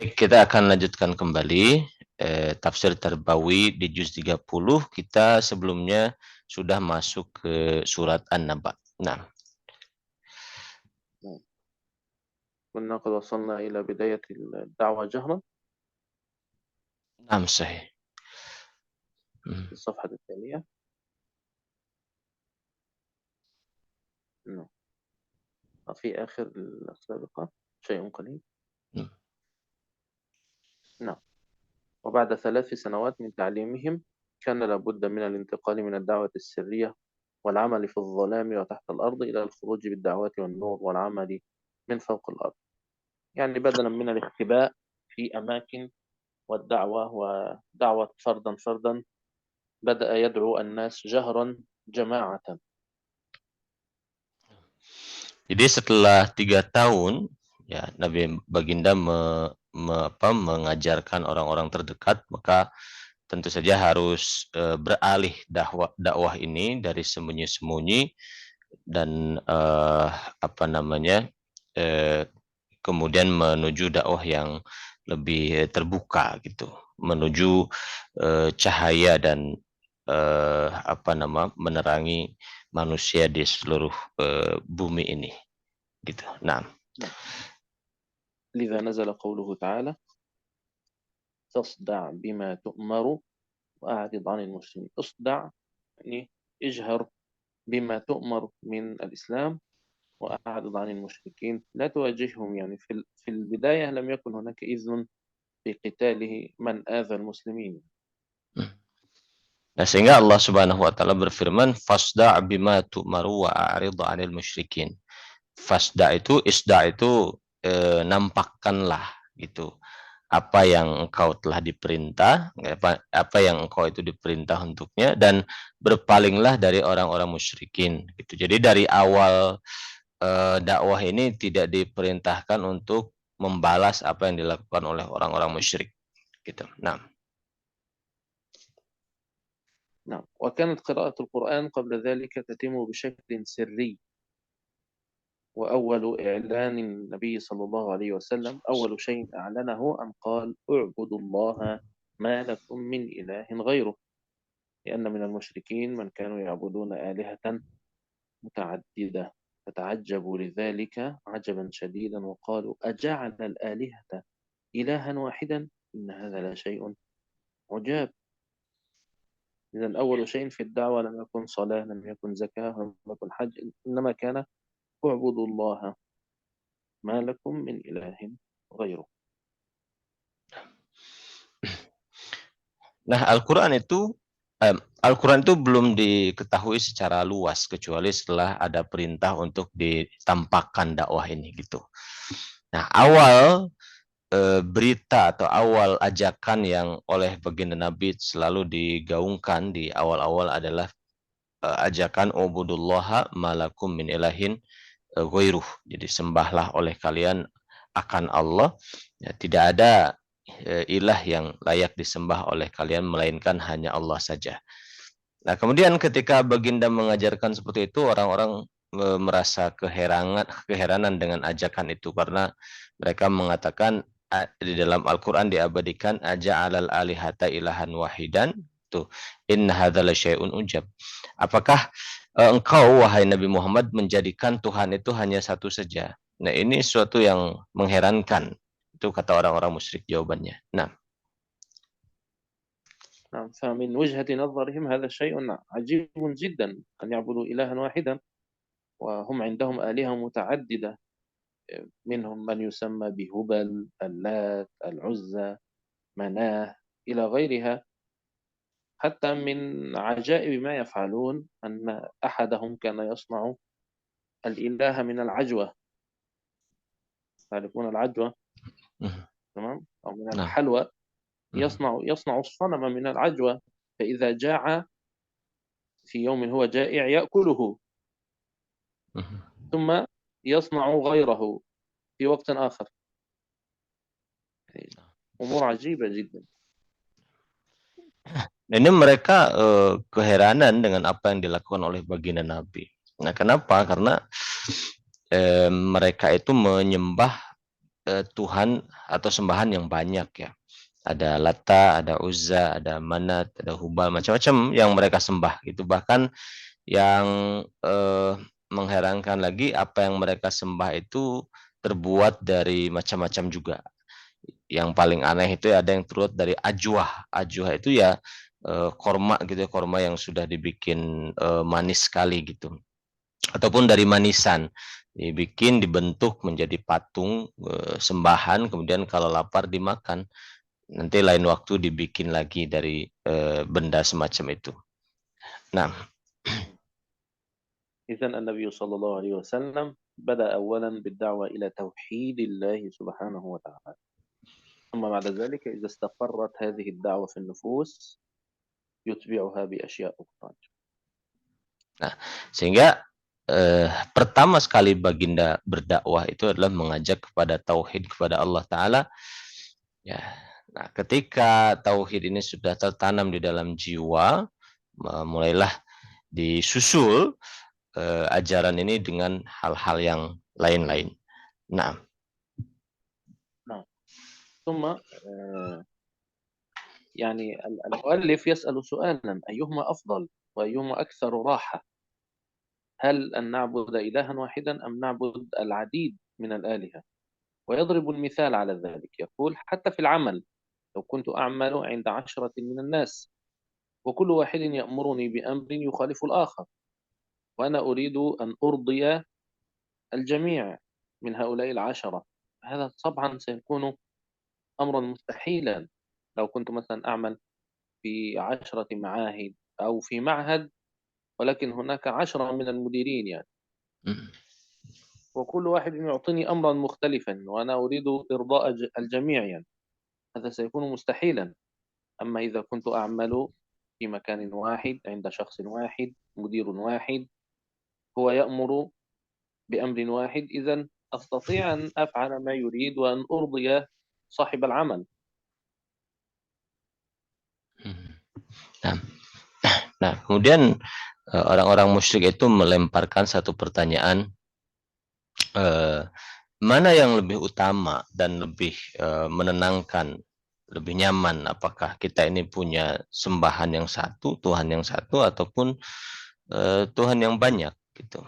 Kita akan lanjutkan kembali tafsir Tarbawi di juz 30. Kita sebelumnya sudah masuk ke surat An-Naba. Nah, كنا قد وصلنا إلى بداية الدعوة جهرا نعم صحيح. في الصفحة الثانية. نعم. في آخر السابقة شيء قليل. نعم. وبعد 3 سنوات من تعليمهم كان لابد من الانتقال من الدعوة السرية والعمل في الظلام وتحت الأرض إلى الخروج بالدعوات والنور والعمل من فوق الأرض. يعني بدلا من الاختباء في أماكن ودعوة فردا فردا بدأ يدعو الناس جهرا جماعة. Jadi setelah 3 tahun, ya Nabi Baginda mengajarkan orang-orang terdekat, maka tentu saja harus beralih dakwah ini dari sembunyi-sembunyi dan kemudian menuju dakwah yang lebih terbuka gitu, menuju cahaya dan menerangi manusia di seluruh bumi ini gitu. Nah, لذا نزل قوله تعالى تصدع بما تؤمر وأعرض عن المسلمين. اصدع يعني اجهر بما تؤمر من الإسلام وأعرض عن المشركين، لا تواجههم. يعني في البداية لم يكن هناك إذن بقتاله من آذى المسلمين. Nah, sehingga Allah Subhanahu wa taala berfirman fasda' bima tu'maru wa a'rid 'anil musyrikin. Fasda' itu, isda' itu nampakkanlah gitu. Apa yang engkau telah diperintah, apa yang engkau itu diperintah untuknya, dan berpalinglah dari orang-orang musyrikin gitu. Jadi dari awal dakwah ini tidak diperintahkan untuk membalas apa yang dilakukan oleh orang-orang musyrik gitu. Nah, نعم. وكانت قراءة القرآن قبل ذلك تتم بشكل سري. وأول إعلان النبي صلى الله عليه وسلم أول شيء أعلنه أن قال اعبدوا الله ما لكم من إله غيره، لأن من المشركين من كانوا يعبدون آلهة متعددة فتعجبوا لذلك عجبا شديدا وقالوا أجعل الآلهة إلها واحدا إن هذا لشيء عجاب. إذن أول شيء في الدعوة لم يكن صلاة، لم يكن زكاة، لم يكن حج، إنما كان اعبدوا الله ما لكم من إله غيره. Nah, Al-Quran itu belum diketahui secara luas kecuali setelah ada perintah untuk ditampakkan dakwah ini gitu. Nah, awal berita atau awal ajakan yang oleh baginda Nabi selalu digaungkan di awal-awal adalah ajakan ubudullaha malakum min ilahin ghairuh. Jadi sembahlah oleh kalian akan Allah, ya, tidak ada ilah yang layak disembah oleh kalian melainkan hanya Allah saja. Nah, kemudian ketika baginda mengajarkan seperti itu, orang-orang merasa keheranan dengan ajakan itu karena mereka mengatakan di dalam Al-Qur'an diabadikan aja'alal alihata ilahan wahidan tuh in hadzal syai'un ujab. Apakah engkau wahai Nabi Muhammad menjadikan Tuhan itu hanya satu saja? Nah, ini suatu yang mengherankan. Itu kata orang-orang musyrik jawabannya. Nah, فمن وجهة نظرهم هذا شيء عجيب جدا أن يعبدوا إلها واحدا وهم عندهم آلهة متعددة، منهم من يسمى بهبل، اللات، العزى، مناه إلى غيرها. حتى من عجائب ما يفعلون أن أحدهم كان يصنع الإله من العجوة. تعرفون العجوة؟ تمام؟ أو من الحلوى. يصنع الصنم من العجوة، فإذا جاع في يوم هو جائع يأكله، ثم يصنع غيره في وقت آخر. أمور عجيبة جدا. Ini mereka keheranan dengan apa yang dilakukan oleh baginda Nabi. Nah, kenapa? Karena mereka itu menyembah Tuhan atau sembahan yang banyak ya. Ada Lata, ada Uzza, ada Manat, ada Hubal, macam-macam yang mereka sembah. Itu bahkan yang mengherankan lagi, apa yang mereka sembah itu terbuat dari macam-macam juga. Yang paling aneh itu ada yang terbuat dari ajwah. Ajwah itu ya korma gitu ya, korma yang sudah dibikin manis sekali gitu. Ataupun dari manisan. Dibikin, dibentuk menjadi patung sembahan, kemudian kalau lapar dimakan. Nanti lain waktu dibikin lagi dari benda semacam itu. Nah, إذا النبي صلى الله عليه وسلم بدأ أولا بالدعوة إلى توحيد الله سبحانه وتعالى، ثم بعد ذلك إذا استقرت هذه الدعوة في النفوس يتبعها بأشياء أخرى. nah sehingga pertama sekali baginda berdakwah itu adalah mengajak kepada tauhid kepada Allah Ta'ala. Ya, nah ketika tauhid ini sudah tertanam di dalam jiwa, mulailah disusul ajaran ini dengan hal-hal yang lain-lain. Nah, نعم. ثم يعني المؤلف يسأل سؤالا: أيهما أفضل وأيهما أكثر راحة؟ هل أن نعبد إلها واحدا أم نعبد العديد من الآلهة؟ ويضرب المثال على ذلك، يقول: حتى في العمل لو كنت أعمل عند 10 من الناس وكل واحد يأمرني بأمر يخالف الآخر وأنا أريد أن أرضي الجميع من هؤلاء 10، هذا طبعا سيكون أمرا مستحيلا. لو كنت مثلا أعمل في 10 معاهد أو في معهد ولكن هناك 10 من المديرين يعني، وكل واحد يعطيني أمرا مختلفا وأنا أريد إرضاء الجميع يعني، هذا سيكون مستحيلا. أما إذا كنت أعمل في مكان واحد عند شخص واحد مدير واحد هو يأمر بأمر واحد، إذا أستطيع أن أفعل ما يريد وأن أرضي صاحب العمل. nah, nah kemudian orang-orang musyrik itu melemparkan satu pertanyaan, mana yang lebih utama dan lebih menenangkan, lebih nyaman? Apakah kita ini punya sembahan yang satu, Tuhan yang satu, ataupun Tuhan yang banyak gitu.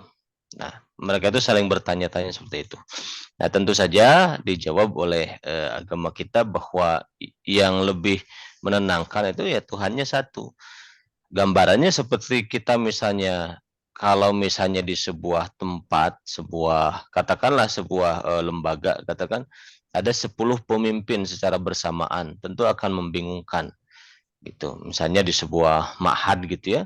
Nah, mereka itu saling bertanya-tanya seperti itu. Nah, tentu saja dijawab oleh agama kita bahwa yang lebih menenangkan itu ya Tuhannya satu. Gambarannya seperti kita misalnya, kalau misalnya di sebuah tempat, sebuah katakanlah sebuah lembaga, katakan ada 10 pemimpin secara bersamaan, tentu akan membingungkan gitu. Misalnya di sebuah ma'had gitu ya,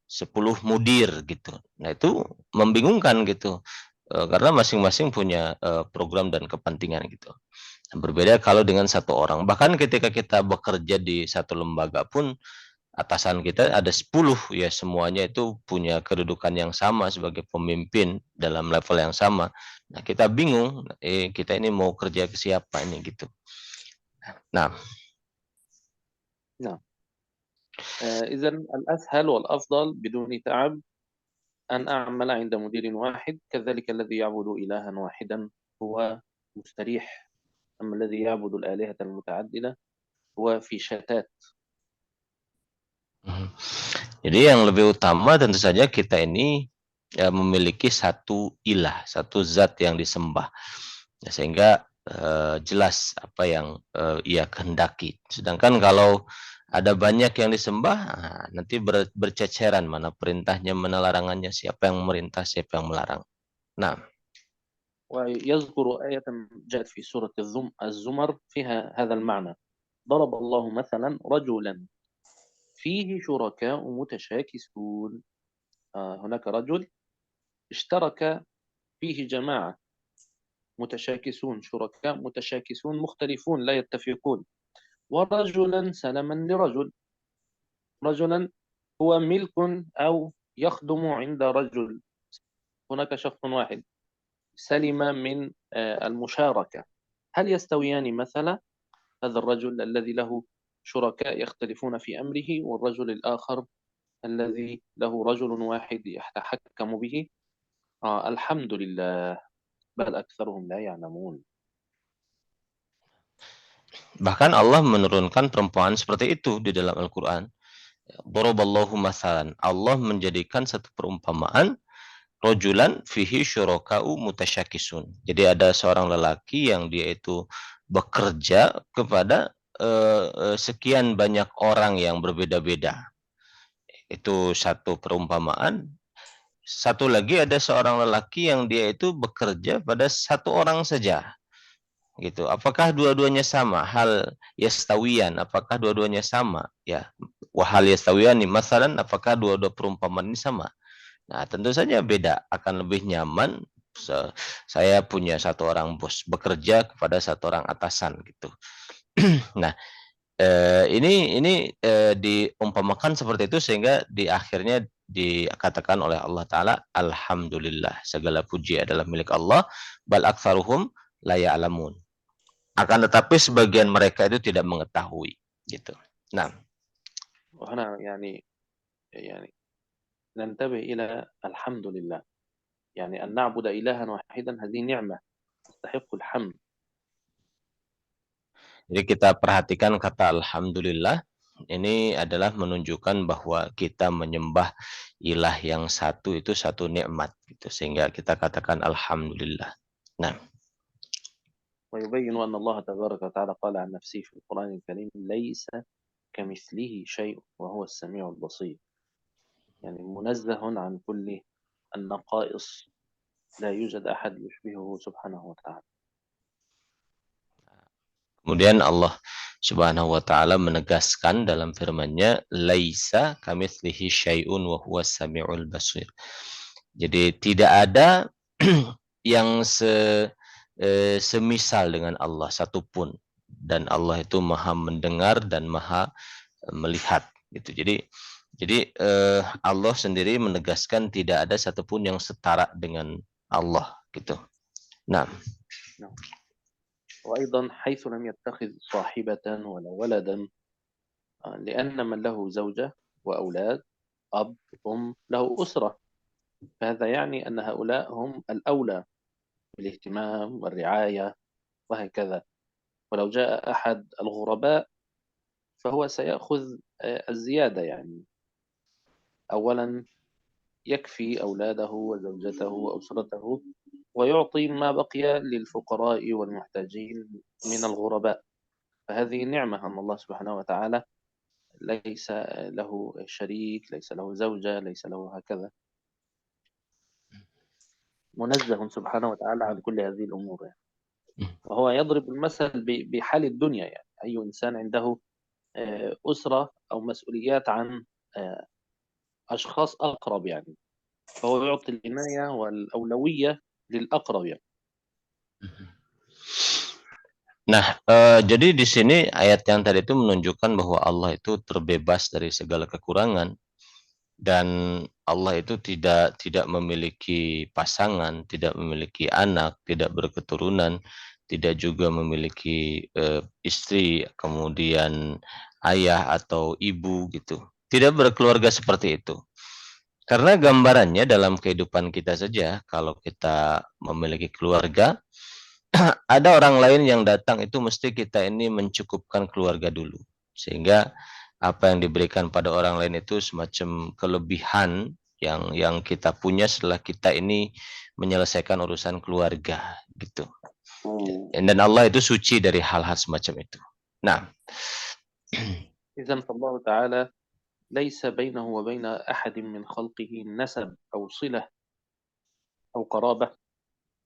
10 mudir gitu. Nah, itu membingungkan gitu. Karena masing-masing punya program dan kepentingan gitu. Berbeda kalau dengan satu orang. Bahkan ketika kita bekerja di satu lembaga pun, atasan kita ada 10 ya, semuanya itu punya kedudukan yang sama sebagai pemimpin dalam level yang sama. Nah, kita bingung, kita ini mau kerja ke siapa ini gitu. Nah, نعم. إذا الأسهل والأفضل بدون تعب أن أعمل عند مدير واحد، كذلك الذي يعبد إلها واحدا هو مستريح، أما الذي يعبد الآلهة المتعددة هو في شتات. jadi yang lebih utama tentu saja kita ini ya, memiliki satu ilah, satu zat yang disembah. Ya, sehingga jelas apa yang ia kehendaki. Sedangkan kalau ada banyak yang disembah, nanti berceceran mana perintahnya, mana larangannya, siapa yang memerintah, siapa yang melarang. Nah, ويذكر آية جاءت في سورة الزمر فيها هذا المعنى: ضرب الله مثلا رجلا فيه شركاء متشاكسون. هناك رجل اشترك فيه جماعة متشاكسون، شركاء متشاكسون مختلفون لا يتفقون، ورجلا سلما لرجل، رجلا هو ملك أو يخدم عند رجل، هناك شخص واحد سلم من المشاركة، هل يستويان مثلا؟ هذا الرجل الذي له شركاء يختلفون في أمره والرجل الآخر الذي له رجل واحد يتحكم به؟ الحمد لله، بل أكثرهم لا يعلمون. Bahkan Allah menurunkan perumpamaan seperti itu di dalam Al-Quran. Daraballahu mathalan. Allah menjadikan satu perumpamaan rojulan fihi syuraka'u mutasyakisun. Jadi ada seorang lelaki yang dia itu bekerja kepada sekian banyak orang yang berbeda-beda. Itu satu perumpamaan. Satu lagi ada seorang lelaki yang dia itu bekerja pada satu orang saja. Gitu. Apakah dua-duanya sama? Hal yastawiyan, apakah dua-duanya sama? Ya, wahal yastawiyan nih, masalan apakah dua-dua perumpamaan ini sama? Nah, tentu saja beda, akan lebih nyaman saya punya satu orang bos bekerja kepada satu orang atasan gitu. Nah, ini diumpamakan seperti itu sehingga di akhirnya dikatakan oleh Allah Ta'ala, Alhamdulillah, segala puji adalah milik Allah, bal aktsaruhum la ya'lamun. Akan tetapi sebagian mereka itu tidak mengetahui gitu. Nah, وهنا يعني ننتبه إلى الحمد لله، يعني أن نعبد إلها واحدا هذه نعمة تستحق الحمد. jadi kita perhatikan kata Alhamdulillah, ini adalah menunjukkan bahwa kita menyembah ilah yang satu itu satu nikmat gitu, sehingga kita katakan Alhamdulillah. Nah, ويبين أن الله تبارك وتعالى قال عن نفسه في القرآن الكريم ليس كمثله شيء وهو السميع البصير، يعني منزه عن كل النقائص، لا يوجد أحد يشبهه سبحانه وتعالى. kemudian Allah Subhanahu wa taala menegaskan dalam firman-Nya, laisa kamitslihi syai'un wa huwas samiul basir. Jadi tidak ada yang semisal dengan Allah satupun, dan Allah itu Maha mendengar dan Maha melihat gitu. Jadi Allah sendiri menegaskan tidak ada satupun yang setara dengan Allah gitu. Nah, نعم. وأيضا حيث لم يتخذ صاحبة ولا ولدا، لأن من له زوجة وأولاد أب أم له أسرة، فهذا يعني أن هؤلاء هم الأولى بالاهتمام والرعاية وهكذا. ولو جاء أحد الغرباء فهو سيأخذ الزيادة، يعني أولا يكفي أولاده وزوجته وأسرته ويعطي ما بقي للفقراء والمحتاجين من الغرباء. فهذه نعمة أن الله سبحانه وتعالى ليس له شريك، ليس له زوجة، ليس له هكذا، منزه سبحانه وتعالى عن كل هذه الأمور يعني. وهو يضرب المثل بحال الدنيا، يعني أي إنسان عنده أسرة أو مسؤوليات عن أشخاص أقرب، يعني فهو يعطي العناية والأولوية للأقرب يعني. Nah, jadi di sini ayat yang tadi itu menunjukkan bahwa Allah itu terbebas dari segala kekurangan, dan Allah itu tidak memiliki pasangan, tidak memiliki anak, tidak berketurunan, tidak juga memiliki istri, kemudian ayah atau ibu gitu. Tidak berkeluarga seperti itu. Karena gambarannya dalam kehidupan kita saja, kalau kita memiliki keluarga, ada orang lain yang datang itu mesti kita ini mencukupkan keluarga dulu. Sehingga apa yang diberikan pada orang lain itu semacam kelebihan yang kita punya setelah kita ini menyelesaikan urusan keluarga gitu. Dan Allah itu suci dari hal-hal semacam itu. Nah, إذن فالله تعالى ليس بينه وبين أحد من خلقه نسب أو صلة أو قرابة،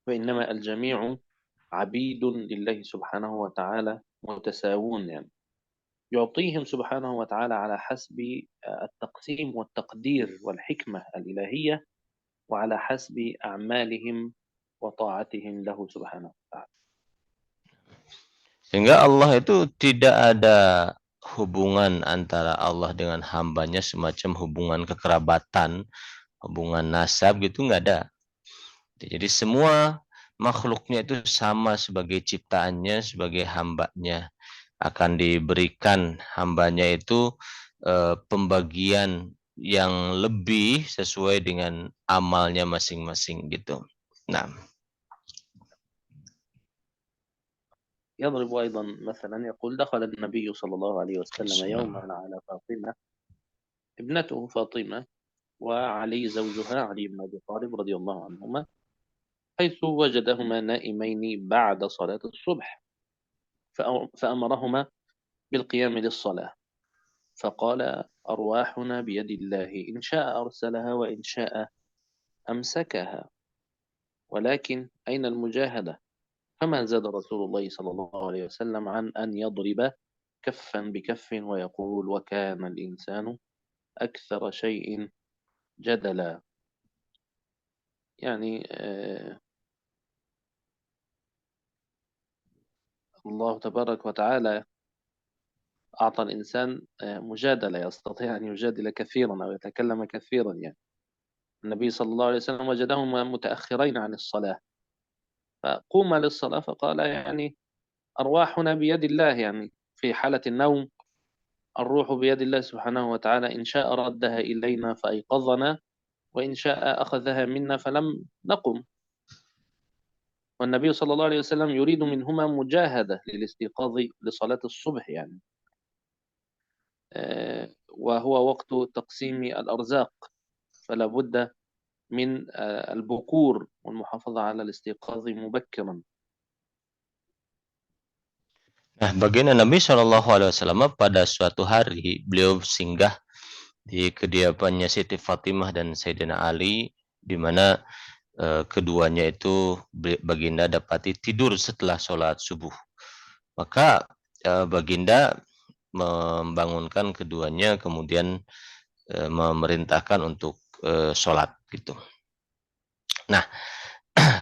وإنما الجميع عبيد لله سبحانه وتعالى متساوون، يعني يعطيهم سبحانه وتعالى على حسب التقسيم والتقدير والحكمة الإلهية، وعلى حسب أعمالهم وطاعتهم له سبحانه وتعالى. sehingga Allah itu tidak ada hubungan antara Allah dengan hambanya semacam hubungan kekerabatan, hubungan nasab gitu, nggak ada. Jadi semua makhluknya itu sama sebagai ciptaannya, sebagai hambanya. Akan diberikan hambanya itu pembagian yang lebih sesuai dengan amalnya masing-masing gitu. Nah, يضرب أيضا مثلا يقول دخل النبي صلى الله عليه وسلم يوما على فاطمة ابنته فاطمة وعلي زوجها علي بن أبي طالب رضي الله عنهما، حيث وجدهما نائمين بعد صلاة الصبح، فأمرهما بالقيام للصلاة، فقال أرواحنا بيد الله إن شاء أرسلها وإن شاء أمسكها، ولكن أين المجاهدة؟ فما زاد رسول الله صلى الله عليه وسلم عن أن يضرب كفا بكف ويقول وكان الإنسان أكثر شيء جدلا. يعني الله تبارك وتعالى أعطى الإنسان مجادلة، يستطيع أن يجادل كثيرا أو يتكلم كثيرا. يعني النبي صلى الله عليه وسلم وجدهما متأخرين عن الصلاة، فقوم للصلاة فقال يعني أرواحنا بيد الله، يعني في حالة النوم الروح بيد الله سبحانه وتعالى، إن شاء ردها إلينا فأيقظنا وإن شاء أخذها منا فلم نقم. والنبي صلى الله عليه وسلم يريد منهما مجاهدة للاستيقاظ لصلاة الصبح، يعني وهو وقت تقسيم الأرزاق، فلا بد من البكور والمحافظة على الاستيقاظ مبكرا. Nah, baginda Nabi Shallallahu Alaihi Wasallam pada suatu hari beliau singgah di kediamannya Siti Fatimah dan Sayyidina Ali, di mana keduanya itu baginda dapati tidur setelah sholat subuh. Maka baginda membangunkan keduanya, kemudian memerintahkan untuk sholat gitu. Nah,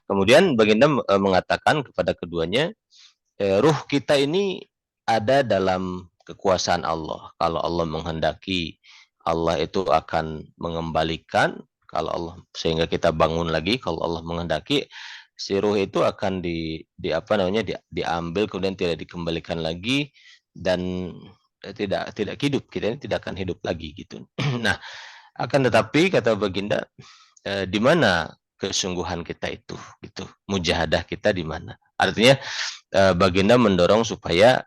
kemudian baginda mengatakan kepada keduanya, ruh kita ini ada dalam kekuasaan Allah. Kalau Allah menghendaki, Allah itu akan mengembalikan. Kalau Allah, sehingga kita bangun lagi. Kalau Allah menghendaki, si ruh itu akan diambil kemudian tidak dikembalikan lagi dan tidak hidup. Kita ini tidak akan hidup lagi gitu. Nah, akan tetapi kata baginda, di mana kesungguhan kita itu gitu, mujahadah kita di mana? Artinya baginda mendorong supaya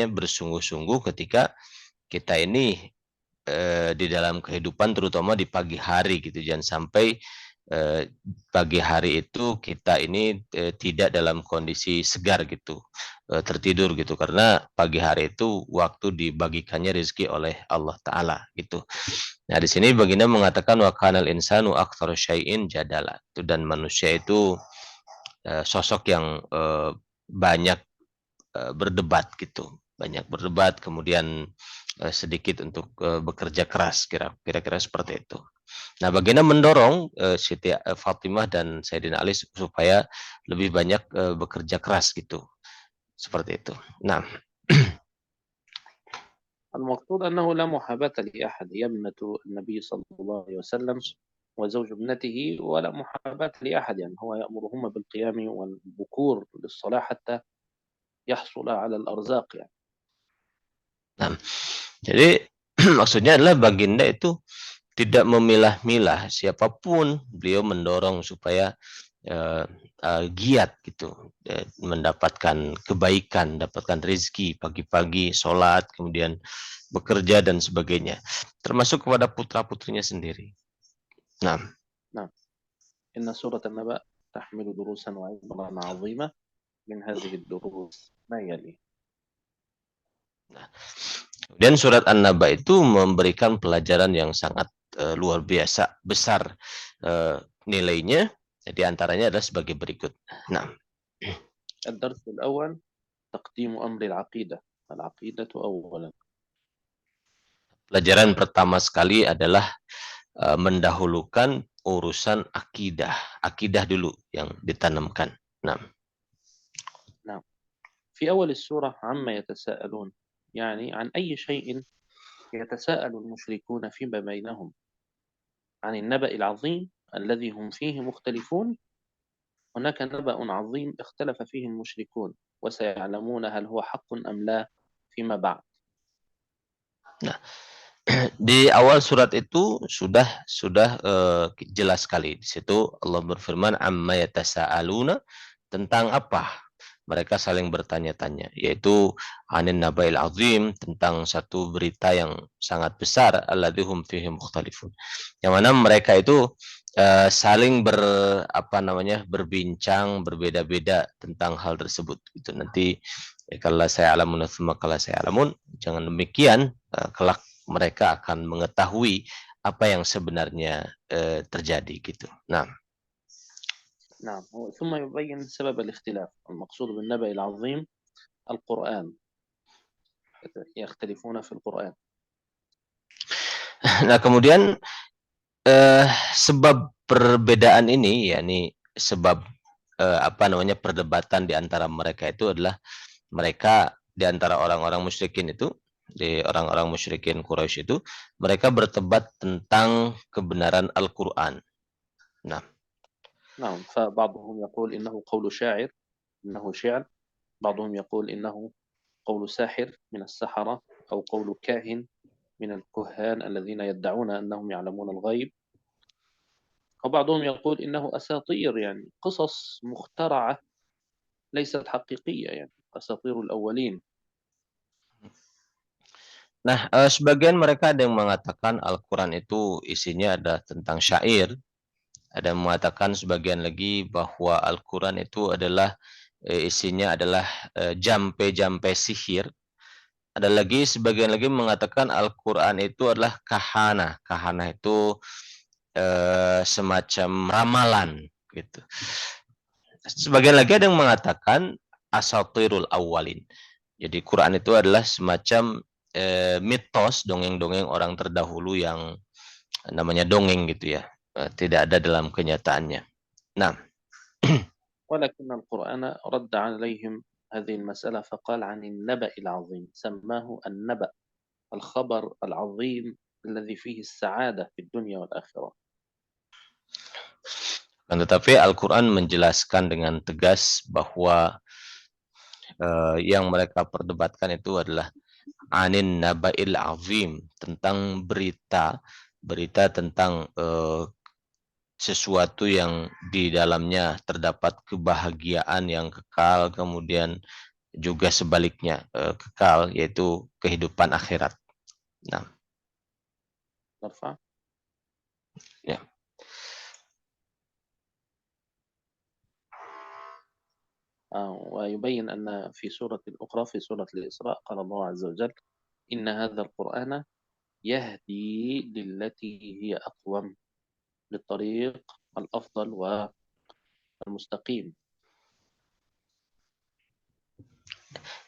bersungguh-sungguh ketika kita ini di dalam kehidupan, terutama di pagi hari gitu. Jangan sampai pagi hari itu kita ini tidak dalam kondisi segar gitu, tertidur gitu, karena pagi hari itu waktu dibagikannya rezeki oleh Allah Ta'ala gitu. Nah, di sini baginda mengatakan wa kanal insanu aktsara syai'in jadala. Itu, dan manusia itu sosok yang banyak berdebat gitu, banyak berdebat, kemudian sedikit untuk bekerja keras, kira-kira seperti itu. Nah, baginda mendorong Siti Fatimah dan Sayyidina Ali supaya lebih banyak bekerja keras gitu, seperti itu. Nah, المقصود أنه لا محاباة لأحد، هي ابنة النبي صلى الله عليه وسلم وزوج ابنته، ولا محاباة لأحد، يعني هو يأمرهما بالقيام والبكور للصلاة حتى يحصل على الأرزاق يعني. nah, jadi maksudnya adalah baginda itu tidak memilah-milah siapapun. Beliau mendorong supaya giat gitu, mendapatkan kebaikan, dapatkan rezeki, pagi-pagi sholat, kemudian bekerja dan sebagainya, termasuk kepada putra-putrinya sendiri. Nah, إن سورة النبأ تحمل دروسا وعبرا عظيمة، من هذه الدروس ما يلي. Kemudian surat An-Naba itu memberikan pelajaran yang sangat luar biasa besar nilainya. Di antaranya adalah sebagai berikut. Nah, الدرس الأول تقديم أمر العقيدة، العقيدة أولا. Pelajaran pertama sekali adalah mendahulukan urusan akidah. Akidah dulu yang ditanamkan. Nah, في أول السورة عما يتساءلون، يعني عن أي شيء يتساءل المشركون فيما بينهم، عن النبأ العظيم الذي هم فيه مختلفون. هناك نبأ عظيم اختلف فيه المشركون وسيعلمون هل هو حق أم لا فيما بعد. nah, di awal surat itu sudah jelas sekali. Di situ Allah berfirman amma yatasaaluna, tentang apa mereka saling bertanya-tanya, yaitu anin nabail azim, tentang satu berita yang sangat besar, alladzi hum fihi mukhtalifun. Yang mana mereka itu saling berbincang berbeda-beda tentang hal tersebut gitu. Nanti kalau saya alamun tsumma kalau saya alamun, jangan demikian, kelak mereka akan mengetahui apa yang sebenarnya terjadi gitu. Nah, نعم. ثم يبين سبب الاختلاف. المقصود بالنبأ العظيم القرآن، يختلفون في القرآن. nah kemudian sebab perbedaan ini, yakni sebab perdebatan di antara mereka itu adalah mereka di antara orang-orang musyrikin itu, di orang-orang musyrikin Quraisy itu, mereka berdebat tentang kebenaran Al-Qur'an. Nah, نعم. فبعضهم يقول إنه قول شاعر، إنه شعر. بعضهم يقول إنه قول ساحر من السحرة، أو قول كاهن من الكهان الذين يدعون أنهم يعلمون الغيب. وبعضهم يقول إنه أساطير، يعني قصص مخترعة ليست حقيقية، يعني أساطير الأولين. sebagian mereka ada yang mengatakan Al-Qur'an itu isinya ada tentang syair, ada yang mengatakan sebagian lagi bahwa Al-Qur'an itu adalah isinya adalah jampe-jampe sihir. Ada lagi sebagian lagi mengatakan Al-Qur'an itu adalah kahana. Kahana itu semacam ramalan gitu. Sebagian lagi ada yang mengatakan asatirul awalin. Jadi Quran itu adalah semacam mitos, dongeng-dongeng orang terdahulu yang namanya dongeng gitu ya. Tidak ada dalam kenyataannya. Nah, ولكن القرآن رد عليهم هذه المسألة فقال عن النبأ العظيم، سماه النبأ، الخبر العظيم الذي فيه السعادة في الدنيا والآخرة. tetapi Al-Quran menjelaskan dengan tegas bahwa yang mereka perdebatkan itu adalah anin nabail azim, tentang berita tentang sesuatu yang di dalamnya terdapat kebahagiaan yang kekal, kemudian juga sebaliknya kekal, yaitu kehidupan akhirat. Nah, نرفع. ya. ويبين أن في سورة أخرى، في سورة الإسراء، قال الله عز وجل: إن هذا القرآن يهدي للتي هي أقوم، للطريق الأفضل والمستقيم.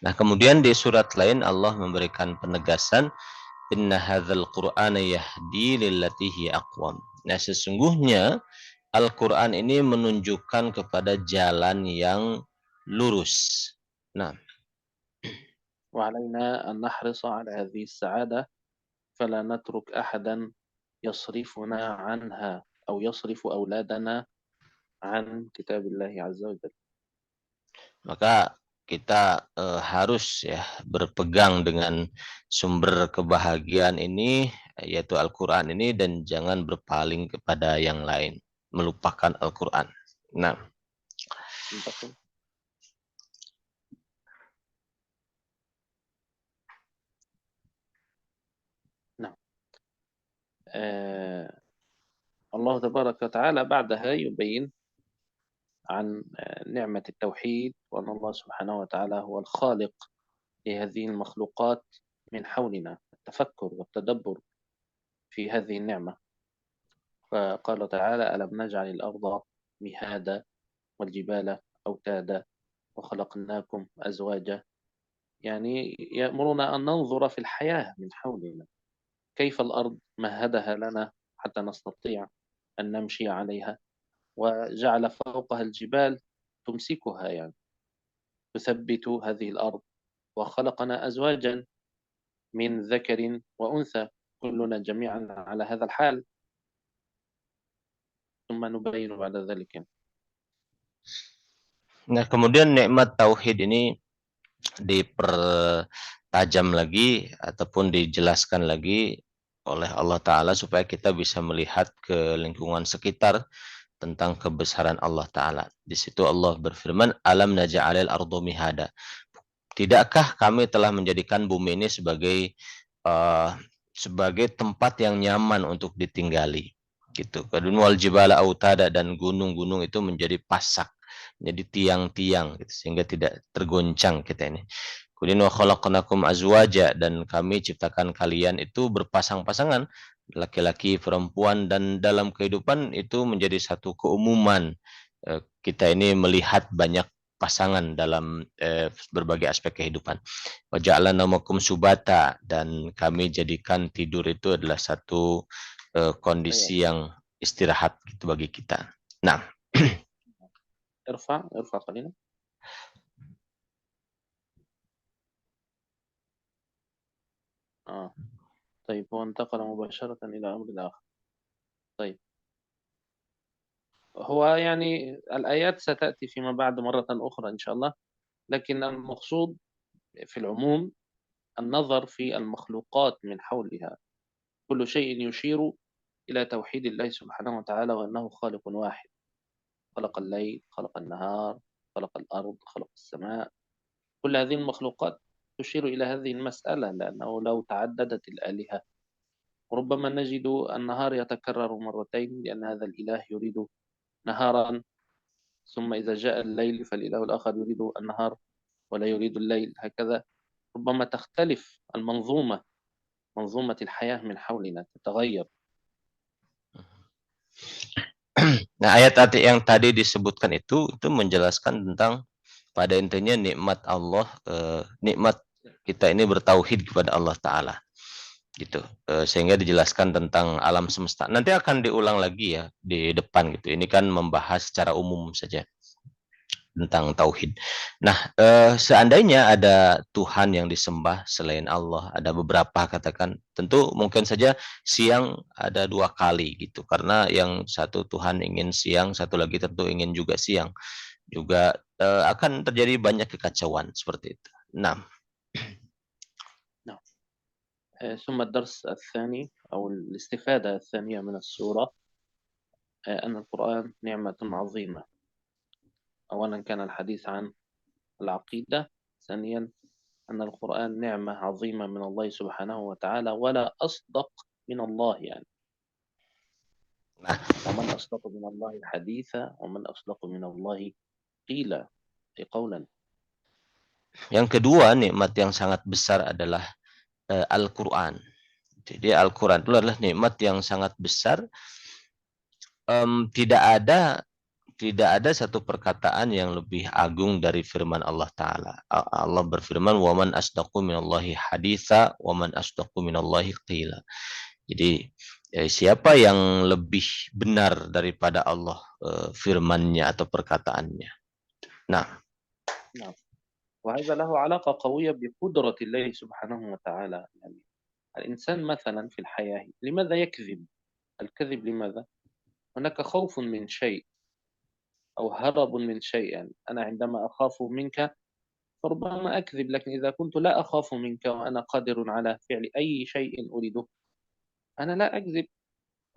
Nah, kemudian di surat lain Allah memberikan penegasan, inna hadzal qur'ana yahdi lillati hiya aqwam. Nah, sesungguhnya Al-Qur'an ini menunjukkan kepada jalan yang lurus. Nah, وعلينا أن نحرص على هذه السعادة، فلا نترك أحدا يصرفنا عنها أو يصرف أولادنا عن كتاب الله عز وجل. maka kita harus ya berpegang dengan sumber kebahagiaan ini, yaitu Al-Qur'an ini, dan jangan berpaling kepada yang lain, melupakan Al-Qur'an. Nah, نعم. الله تبارك وتعالى بعدها يبين عن نعمة التوحيد، وأن الله سبحانه وتعالى هو الخالق لهذه المخلوقات من حولنا، التفكر والتدبر في هذه النعمة. فقال تعالى: ألم نجعل الأرض مهادا والجبال أوتادا وخلقناكم أزواجا. يعني يأمرنا أن ننظر في الحياة من حولنا، كيف الأرض مهدها لنا حتى نستطيع أن نمشي عليها، وجعل فوقها الجبال تمسكها، يعني تثبت هذه الأرض، وخلقنا أزواجا من ذكر وأنثى، كلنا جميعا على هذا الحال، ثم نبين بعد ذلك. nah kemudian nikmat tauhid ini dipertajam lagi ataupun dijelaskan lagi oleh Allah Ta'ala supaya kita bisa melihat ke lingkungan sekitar tentang kebesaran Allah Ta'ala. Di situ Allah berfirman, Alam naja'alil ardu mihada. Tidakkah kami telah menjadikan bumi ini sebagai tempat yang nyaman untuk ditinggali, gitu. Kemudian wal jibala autada, dan gunung-gunung itu menjadi pasak, jadi tiang-tiang, gitu, sehingga tidak tergoncang kita ini. Kemudian wa khalaqnakum azwaja, dan kami ciptakan kalian itu berpasang-pasangan, laki-laki, perempuan, dan dalam kehidupan itu menjadi satu keumuman. Kita ini melihat banyak pasangan dalam berbagai aspek kehidupan. Wa ja'alna naumakum subata, dan kami jadikan tidur itu adalah satu kondisi yang istirahat gitu bagi kita. Nah, ارفع قليلا. طيب، هو انتقل مباشرة إلى أمر آخر. طيب، هو يعني الآيات ستأتي فيما بعد مرة أخرى إن شاء الله، لكن المقصود في العموم النظر في المخلوقات من حولها، كل شيء يشير إلى توحيد الله سبحانه وتعالى وأنه خالق واحد، خلق الليل، خلق النهار، خلق الأرض، خلق السماء. كل هذه المخلوقات تشير إلى هذه المسألة، لأنه لو تعددت الآلهة ربما نجد النهار يتكرر مرتين، لأن هذا الإله يريد نهارا، ثم إذا جاء الليل فالإله الآخر يريد النهار ولا يريد الليل، هكذا ربما تختلف منظومة الحياة من حولنا، تتغير. nah ayat yang tadi disebutkan itu menjelaskan tentang pada intinya nikmat Allah, nikmat kita ini bertauhid kepada Allah Ta'ala, gitu. Sehingga dijelaskan tentang alam semesta. Nanti akan diulang lagi ya di depan gitu. Ini kan membahas secara umum saja tentang tauhid. Nah, seandainya ada Tuhan yang disembah selain Allah, ada beberapa katakan, tentu mungkin saja siang ada 2 kali gitu. Karena yang satu Tuhan ingin siang, satu lagi tentu ingin juga siang. Juga akan terjadi banyak kekacauan seperti itu. Nah, ثم الدرس الثاني أو الاستفادة الثانية من السورة أن القرآن نعمة عظيمة. أولا كان الحديث عن العقيدة، ثانيا أن القرآن نعمة عظيمة من الله سبحانه وتعالى، ولا أصدق من الله يعني. ومن أصدق من الله حديثا ومن أصدق من الله قيلا، أي قولا. yang kedua nikmat yang sangat besar adalah Al-Quran. Jadi Al-Quran itu adalah nikmat yang sangat besar. Tidak ada satu perkataan yang lebih agung dari firman Allah Ta'ala. Allah berfirman, وَمَنْ أَصْدَقُ مِنَ اللَّهِ حَدِيثًا وَمَنْ أَصْدَقُ مِنَ اللَّهِ قِيلًا. Jadi siapa yang lebih benar daripada Allah firman-Nya atau perkataannya. Nah, وهذا له علاقة قوية بقدرة الله سبحانه وتعالى. يعني الإنسان مثلا في الحياة لماذا يكذب؟ الكذب لماذا؟ هناك خوف من شيء أو هرب من شيء. يعني أنا عندما أخاف منك فربما أكذب، لكن إذا كنت لا أخاف منك وأنا قادر على فعل أي شيء أريده أنا لا أكذب،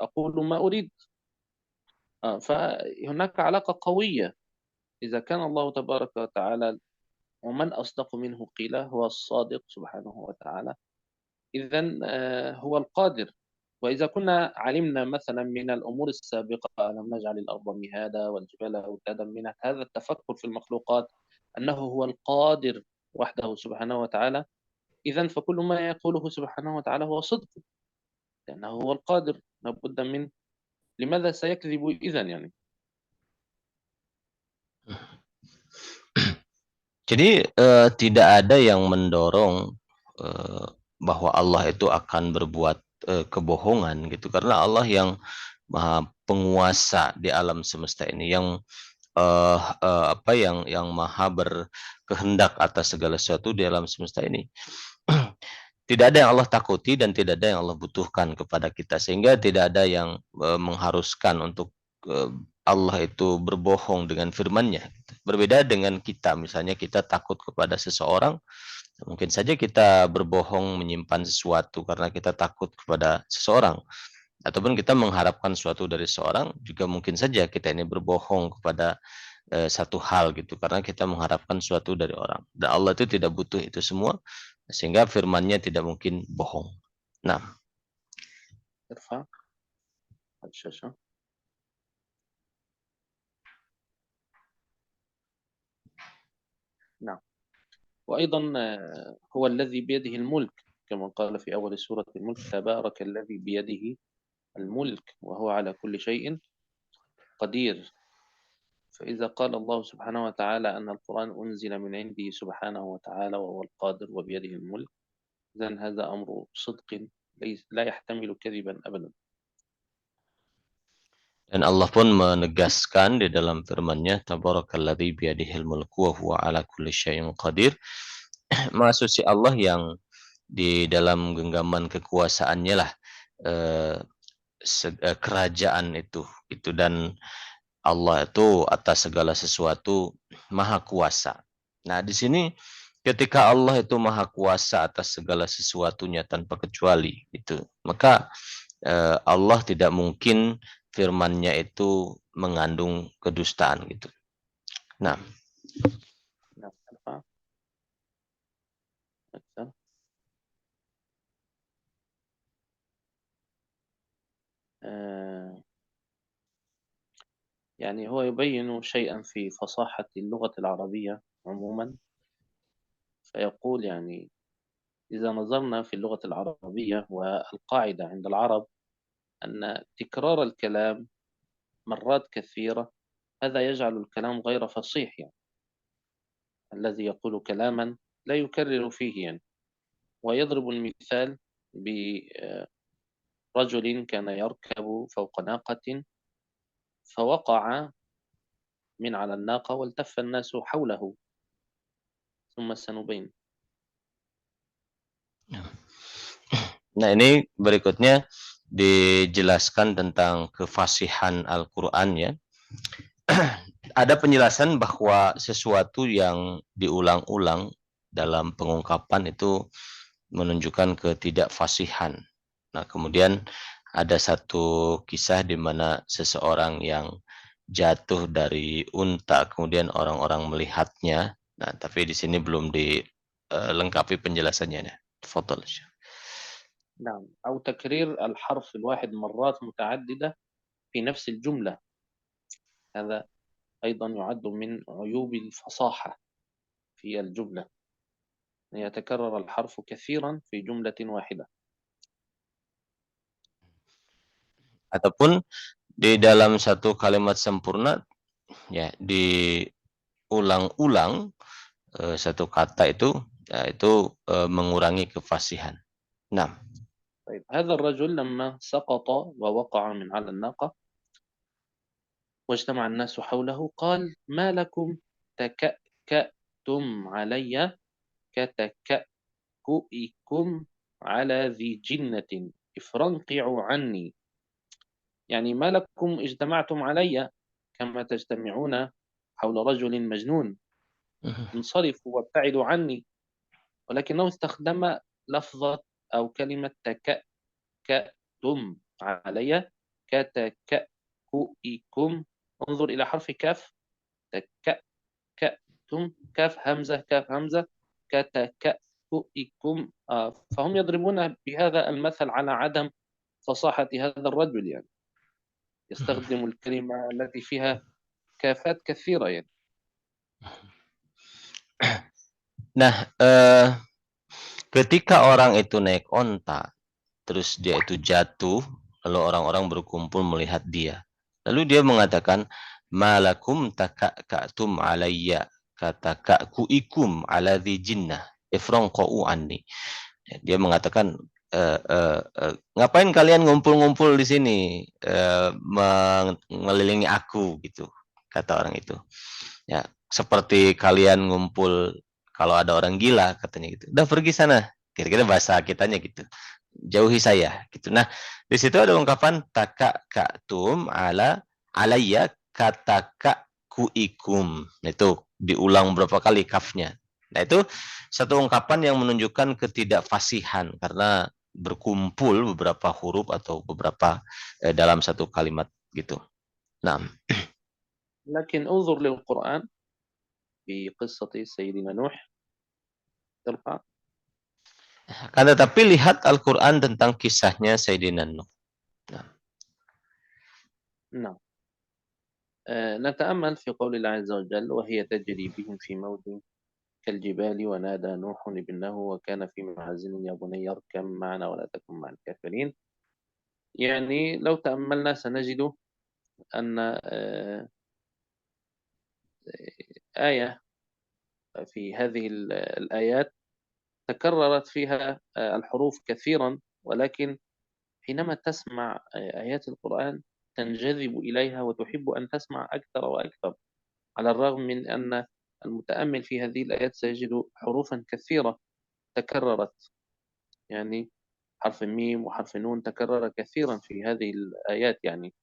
أقول ما أريد. فهناك علاقة قوية. إذا كان الله تبارك وتعالى ومن أصدق منه قيل هو الصادق سبحانه وتعالى، إذن هو القادر. وإذا كنا علمنا مثلا من الأمور السابقة ألم نجعل الأرض مهادا والجبال أوتادا، من هذا التفكر في المخلوقات أنه هو القادر وحده سبحانه وتعالى، إذن فكل ما يقوله سبحانه وتعالى هو صدق، لأنه هو القادر. لابد من لماذا سيكذب إذن يعني؟ jadi tidak ada yang mendorong bahwa Allah itu akan berbuat kebohongan gitu, karena Allah yang maha penguasa di alam semesta ini, yang yang maha berkehendak atas segala sesuatu di alam semesta ini. Tidak ada yang Allah takuti dan tidak ada yang Allah butuhkan kepada kita, sehingga tidak ada yang mengharuskan untuk Allah itu berbohong dengan firman-Nya. Berbeda dengan kita, misalnya kita takut kepada seseorang, mungkin saja kita berbohong menyimpan sesuatu karena kita takut kepada seseorang. Ataupun kita mengharapkan suatu dari seorang, juga mungkin saja kita ini berbohong kepada satu hal gitu, karena kita mengharapkan suatu dari orang. Dan Allah itu tidak butuh itu semua, sehingga firman-Nya tidak mungkin bohong. Nah, ارفع الشاشة. نعم. وأيضا هو الذي بيده الملك كما قال في أول سورة الملك تبارك الذي بيده الملك وهو على كل شيء قدير. فإذا قال الله سبحانه وتعالى أن القرآن أنزل من عنده سبحانه وتعالى وهو القادر وبيده الملك، إذن هذا أمر صدق لا يحتمل كذبا أبدا. dan Allah pun menegaskan di dalam firman-Nya, Tabarakalladzi biyadihil mulku wa huwa ala kulli syai'in qadir. Maha suci Allah yang di dalam genggaman kekuasaannya lah kerajaan itu dan Allah itu atas segala sesuatu maha kuasa. Nah, di sini ketika Allah itu maha kuasa atas segala sesuatunya tanpa kecuali itu, maka Allah tidak mungkin firman-Nya itu mengandung kedustaan gitu. Nah, يعني هو يبين شيئا في فصاحة اللغة العربية عموما، فيقول يعني إذا نظرنا في اللغة العربية والقاعدة عند العرب أن تكرار الكلام مرات كثيرة هذا يجعل الكلام غير فصيح، يعني الذي يقول كلاما لا يكرر فيه يعني. ويضرب المثال برجل كان يركب فوق ناقة فوقع من على الناقة والتف الناس حوله ثم سنبين. nah ini berikutnya dijelaskan tentang kefasihan Al-Quran ya. Ada penjelasan bahwa sesuatu yang diulang-ulang dalam pengungkapan itu menunjukkan ketidakfasihan. Nah, kemudian ada satu kisah di mana seseorang yang jatuh dari unta, kemudian orang-orang melihatnya. Nah, tapi di sini belum dilengkapi penjelasannya. Tafadhal. نعم، أو تكرير الحرف الواحد مرات متعددة في نفس الجملة، هذا أيضا يعد من عيوب الفصاحة في الجملة، أن يتكرر الحرف كثيرا في جملة واحدة. Ataupun di dalam satu kalimat sempurna ya diulang-ulang satu kata itu ya, itu mengurangi kefasihan. Nah, طيب هذا الرجل لما سقط ووقع من على الناقة واجتمع الناس حوله قال ما لكم تكأكأتم علي كتكأكئكم على ذي جنة افرنقعوا عني. يعني ما لكم اجتمعتم علي كما تجتمعون حول رجل مجنون، انصرفوا وابتعدوا عني. ولكنه استخدم لفظة أو كلمة تكأكأتم علي كتكأكئكم. انظر إلى حرف كاف، تكأكأتم، كاف همزة كاف همزة، كتكأكئكم. فهم يضربون بهذا المثل على عدم فصاحة هذا الرجل، يعني يستخدم الكلمة التي فيها كافات كثيرة يعني. nah ketika orang itu naik onta, terus dia itu jatuh, lalu orang-orang berkumpul melihat dia. Lalu dia mengatakan, malakum taka'ka'tum alayya kataka'ku'ikum ala dhi jinnah ifranqa'u anni. Dia mengatakan, ngapain kalian ngumpul-ngumpul di sini mengelilingi aku gitu, kata orang itu. Ya, seperti kalian ngumpul kalau ada orang gila, katanya gitu. Udah pergi sana. Kira-kira bahasa kitanya gitu. Jauhi saya gitu. Nah, di situ ada ungkapan taka'ka'tum alayya kataka'ku'ikum. Itu diulang berapa kali kafnya. Nah, itu satu ungkapan yang menunjukkan ketidakfasihan karena berkumpul beberapa huruf atau beberapa dalam satu kalimat gitu. Nah, لكن انظر للقرآن في قصة سيدنا نوح تلقى kan tetapi lihat Al-Quran tentang kisahnya Sayyidina Nuh. Nah, نعم نتأمل في قول الله عز وجل وهي تجري بهم في موج كالجبال ونادى نوح ابنه وكان في معزل يا بني اركب معنا ولا تكن مع الكافرين. يعني لو تأملنا سنجد أن آية في هذه الآيات تكررت فيها الحروف كثيرا، ولكن حينما تسمع آيات القرآن تنجذب إليها وتحب أن تسمع أكثر وأكثر، على الرغم من أن المتأمل في هذه الآيات سيجد حروفا كثيرة تكررت، يعني حرف ميم وحرف نون تكرر كثيرا في هذه الآيات. يعني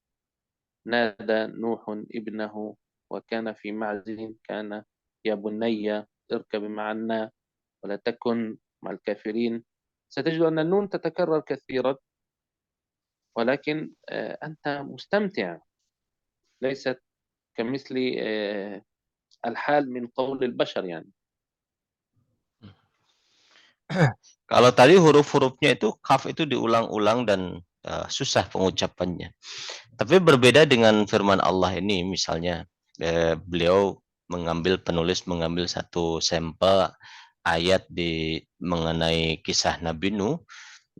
نادى نوح ابنه وكان في معزل كان يا بني اركب معنا ولا تكن مع الكافرين. ستجد أن النون تتكرر كثيرا، ولكن أنت مستمتع، ليست كمثل الحال من قول البشر يعني. kalau tadi huruf-hurufnya itu kaf itu diulang-ulang dan susah pengucapannya. Tapi berbeda dengan firman Allah ini, misalnya beliau penulis mengambil satu sampel ayat mengenai kisah Nabi Nuh,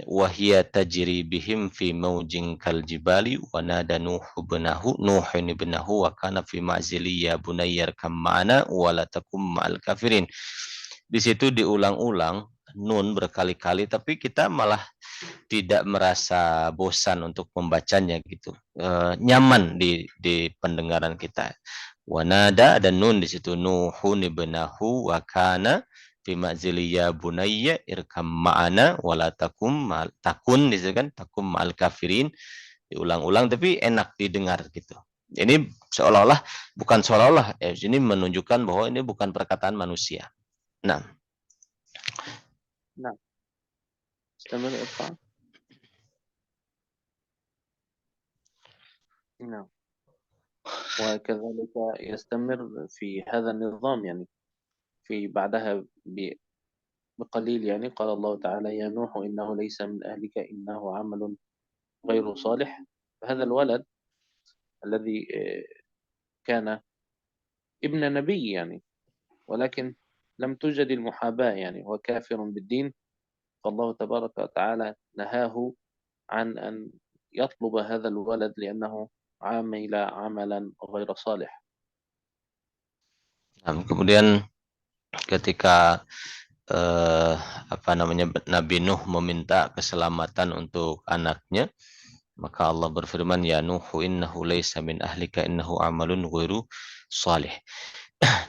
wahia tajri bihim fi maujin kal jibali wa nada nuhin ibnahu wa kana fi ma'zili ya bunayya arkam ma'ana wa la takum ma'al kafirin. Di situ diulang-ulang nun berkali-kali, tapi kita malah tidak merasa bosan untuk membacanya gitu. Nyaman di pendengaran kita. Wanada dan nun di situ, nuhun ibnahu wa kana fi ma'zili ya bunayya irkam ma'ana wala takun di situ kan, takum ma'al kafirin, diulang-ulang tapi enak didengar gitu. Ini bukan seolah-olah ini menunjukkan bahwa ini bukan perkataan manusia. Nah, نعم استمر ارفع. نعم وكذلك يستمر في هذا النظام، يعني في بعدها بقليل يعني قال الله تعالى يا نوح إنه ليس من أهلك إنه عمل غير صالح. فهذا الولد الذي كان ابن نبي يعني، ولكن لم توجد المحاباة، يعني هو كافر بالدين، فالله تبارك وتعالى نهاه عن أن يطلب هذا الولد لأنه عمل عملا غير صالح. kemudian ketika Nabi Nuh meminta keselamatan untuk anaknya, maka Allah berfirman, ya Nuhu innahu laisa min ahlika innahu amalun ghairu salih.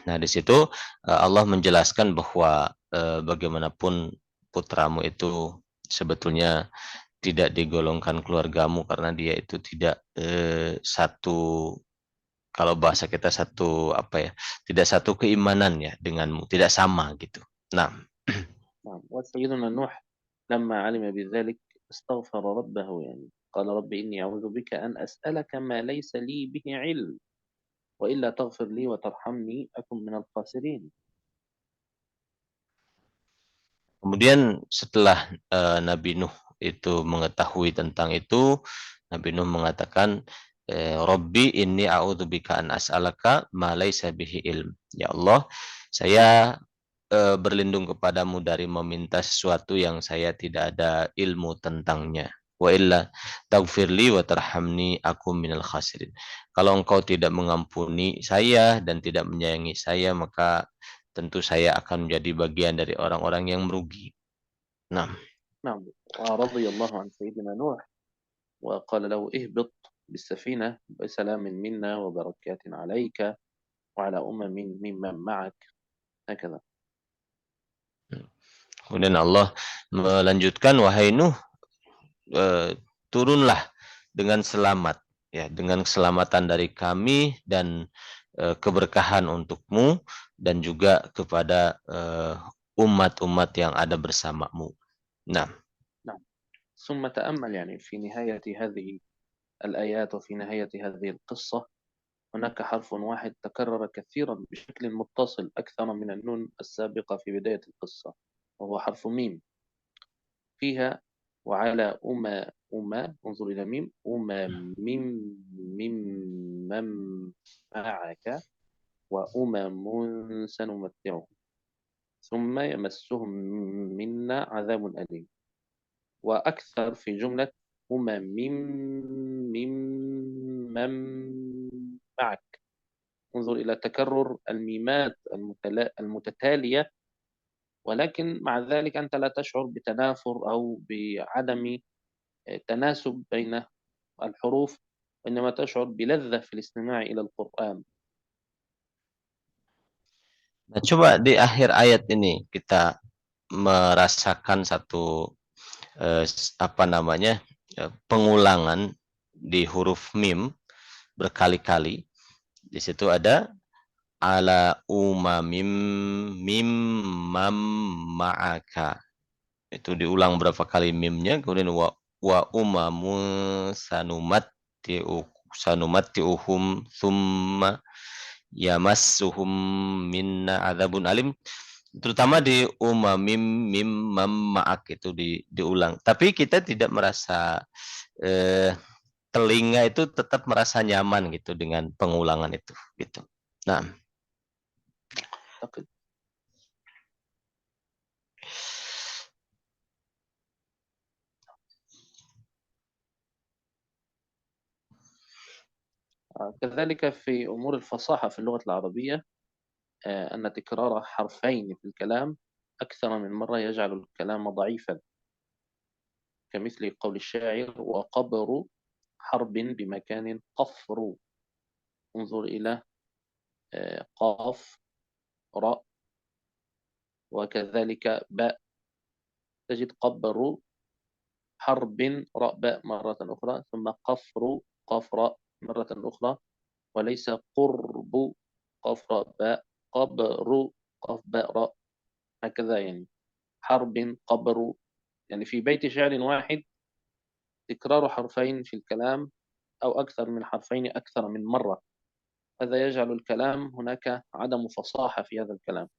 Nah, di situ Allah menjelaskan bahwa bagaimanapun putramu itu sebetulnya tidak digolongkan keluargamu karena dia itu tidak satu, kalau bahasa kita tidak satu keimanan ya denganmu, tidak sama gitu. Nah, نعم وسيدنا نوح لما علم بذلك استغفر ربه، يعني قال رب إني أعوذ بك أن أسألك ما ليس لي به علم وإلا تغفر لي وترحمني أكن من الخاسرين. kemudian setelah Nabi Nuh itu mengetahui tentang itu, Nabi Nuh mengatakan, Robbi inni a'udzubika an as'alaka ma laisa bihi ilm. Ya Allah, saya berlindung kepadamu dari meminta sesuatu yang saya tidak ada ilmu tentangnya. Wa illa taghfirli wa tarhamni aku minal khasirin. Kalau engkau tidak mengampuni saya dan tidak menyayangi saya, maka tentu saya akan menjadi bagian dari orang-orang yang merugi. Nah, نعم ورضي الله عن سيدنا نوح وقال له اهبط بالسفينة بسلام منا وبركات عليك وعلى ممن معك هكذا. kemudian Allah melanjutkan, wahai Nuh, turunlah dengan selamat, ya, dengan keselamatan dari kami dan keberkahan untukmu dan juga kepada umat-umat yang ada bersamamu. Nah, نعم ثم تأمل يعني في نهاية هذه الآيات وفي نهاية هذه القصة هناك حرف واحد تكرر كثيرا بشكل متصل أكثر من النون السابقة في بداية القصة، وهو حرف ميم. فيها وعلى أما انظر إلى ميم ميم من معك وأمم سنمتعهم ثم يمسهم منا عذاب أليم. وأكثر في جملة من معك. انظر إلى تكرر الميمات المتتالية، ولكن مع ذلك أنت لا تشعر بتنافر أو بعدم تناسب بين الحروف، وإنما تشعر بلذة في الاستماع إلى القرآن. Nah, coba di akhir ayat ini kita merasakan satu apa namanya pengulangan di huruf mim berkali-kali. Di situ ada ala umamim mim mam ma'aka. Itu diulang berapa kali mimnya, kemudian wa umamun sanumatiuhum thumma yamassuhum minna adzabun alim. Terutama di umamim mim mam ma'ak itu diulang. Tapi kita tidak merasa telinga itu tetap merasa nyaman gitu dengan pengulangan itu gitu. Nah, أعتقد كذلك في أمور الفصاحة في اللغة العربية أن تكرار حرفين في الكلام أكثر من مرة يجعل الكلام ضعيفا، كمثل قول الشاعر وقبر حرب بمكان قفر. انظر إلى قاف راء وكذلك باء، تجد قبر حرب راء باء مرة أخرى ثم قفر قاف راء مرة أخرى، وليس قرب قاف راء باء قبر قاف باء راء، هكذا يعني حرب قبر. يعني في بيت شعر واحد تكرار حرفين في الكلام أو أكثر من حرفين أكثر من مرة، هذا يجعل الكلام هناك عدم فصاحة في هذا الكلام.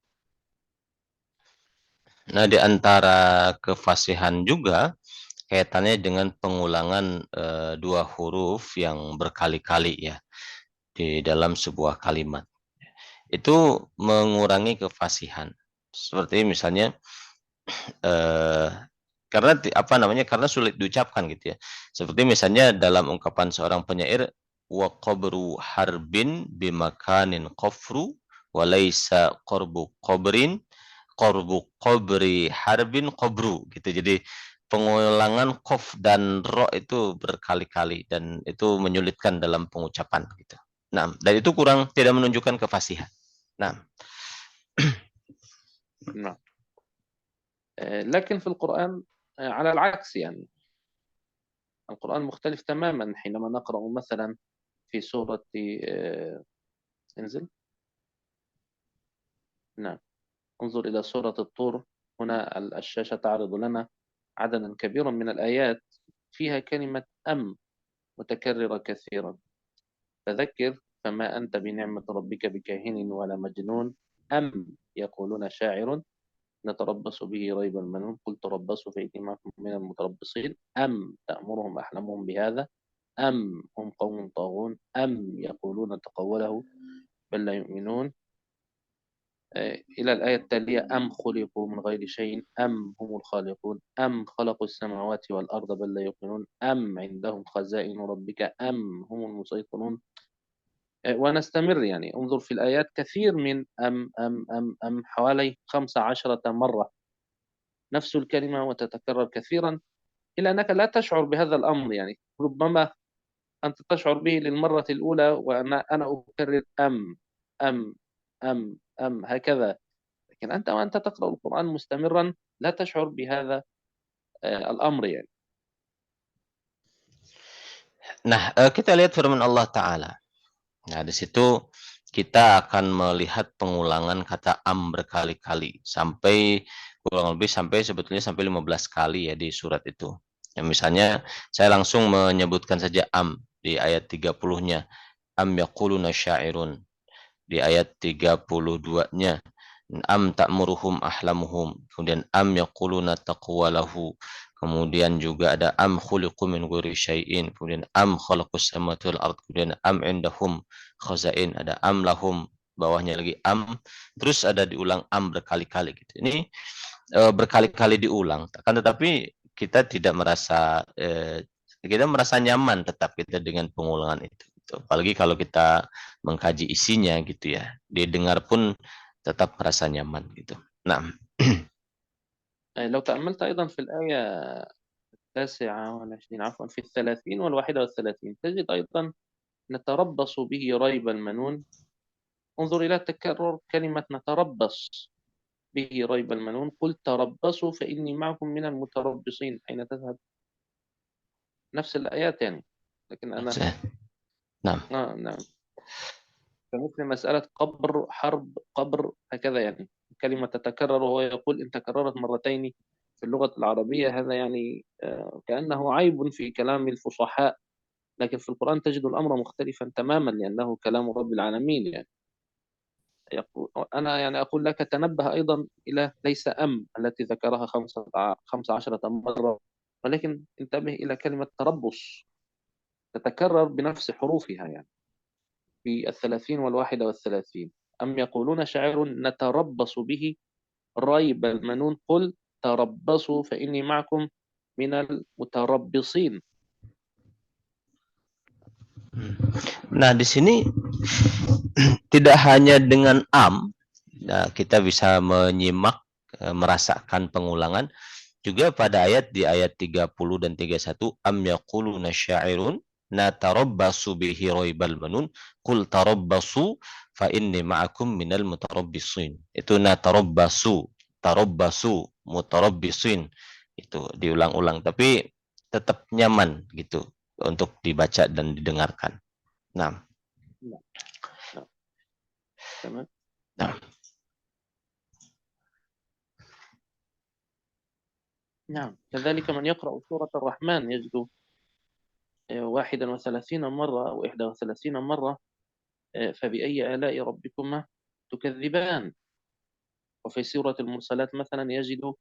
nah di antara kefasihan juga kaitannya dengan pengulangan dua huruf yang berkali-kali ya di dalam sebuah kalimat. Itu mengurangi kefasihan. Seperti misalnya karena apa namanya? Karena sulit diucapkan gitu ya. Seperti misalnya dalam ungkapan seorang penyair wa qabru harbin bimakanin qafru wa laisa qarbu qabri harbin qabru gitu. Jadi pengulangan qaf dan ro itu berkali-kali dan itu menyulitkan dalam pengucapan gitu. Nah, dan itu kurang tidak menunjukkan kefasihan. Nah, نعم. لكن في القرآن على العكس، يعني القرآن مختلف تماما. حينما نقرأ مثلا في سورة انزل نعم انظر إلى سورة الطور، هنا الشاشة تعرض لنا عددا كبيرا من الآيات فيها كلمة أم متكررة كثيرا. فذكر فما أنت بنعمة ربك بكاهن ولا مجنون أم يقولون شاعر نتربص به ريب المنون قل تربصوا فإني معكم من المتربصين أم تأمرهم أحلامهم بهذا أم هم قوم طاغون أم يقولون تقوله بل لا يؤمنون. إلى الآية التالية أم خلقوا من غير شيء أم هم الخالقون أم خلقوا السماوات والأرض بل لا يوقنون أم عندهم خزائن ربك أم هم المسيطرون. ونستمر يعني انظر في الآيات كثير من أم حوالي 15 مرة نفس الكلمة وتتكرر كثيرا إلى أنك لا تشعر بهذا الأمر. يعني ربما أنت تشعر به للمرة الأولى وأنا أكرر أم هكذا، لكن أنت وأنت تقرأ القرآن مستمرا لا تشعر بهذا الأمر يعني. nah kita lihat firman Allah Ta'ala. Nah, di situ kita akan melihat pengulangan kata am berkali-kali sampai kurang lebih sampai sebetulnya sampai 15 kali ya di surat itu. Ya, misalnya saya langsung menyebutkan saja am di ayat 30-nya. Am yaquluna syairun. Di ayat 32-nya. Am ta'muruhum ahlamuhum. Kemudian am yaquluna taqwalahu. Kemudian juga ada am khuliqu min ghairi syai'in. Kemudian am khalaqus samawati wal ard. Kemudian am indahum khazain. Ada am lahum. Bawahnya lagi am. Terus ada diulang am berkali-kali gitu. Ini berkali-kali diulang. Akan tetapi kita tidak merasa kita merasa nyaman tetap kita dengan pengulangan itu. Gitu. Apalagi kalau kita mengkaji isinya gitu ya. Didengar pun tetap merasa nyaman gitu. Nah, لو تأملت أيضا في الآية 29 عفوا في 30 وال31 تجد أيضا نتربص به ريب المنون. انظر إلى تكرر كلمة نتربص به ريب المنون. قل تربصوا فإني معكم من المتربصين. أين تذهب؟ نفس الآيات يعني، لكن أنا نعم نعم. فمثل مسألة قبر حرب قبر هكذا يعني، كلمة تتكرر وهو يقول إن تكررت مرتين في اللغة العربية هذا يعني كأنه عيب في كلام الفصحاء، لكن في القرآن تجد الأمر مختلفا تماما لأنه كلام رب العالمين يعني. أنا يعني أقول لك تنبه أيضا إلى ليس أم التي ذكرها 15 مرة، ولكن انتبه إلى كلمة تربص تتكرر بنفس حروفها يعني في 30 وال31. أم يقولون شاعر نتربص به ريب المنون. قل تربصوا فإني معكم من المتربصين. Nah, di sini tidak hanya dengan am, nah, kita bisa menyimak, merasakan pengulangan. Juga pada di ayat 30 dan 31, am yaquluna syairun natarabbasu bihi raibal manun qul tarabbasu fa inni ma'akum minal mutarabbisin. Itu natarabbasu, tarabbasu, mutarabbisin. Itu diulang-ulang tapi tetap nyaman gitu untuk dibaca dan didengarkan. Nah. تمام. Nah. نعم. كذلك من يقرأ سورة الرحمن يجد 31 مرة أو 31 مرة فبأي آلاء ربكما تكذبان. وفي سورة المرسلات مثلا يجد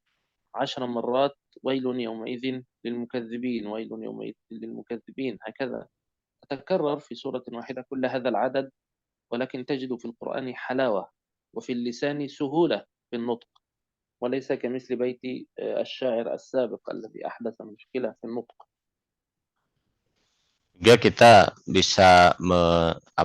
10 مرات ويل يومئذ للمكذبين، ويل يومئذ للمكذبين، هكذا تتكرر في سورة واحدة كل هذا العدد، ولكن تجد في القرآن حلاوة وفي اللسان سهولة في النطق، وليس كمثل بيت الشاعر السابق الذي أحدث مشكلة في النطق. Juga kita bisa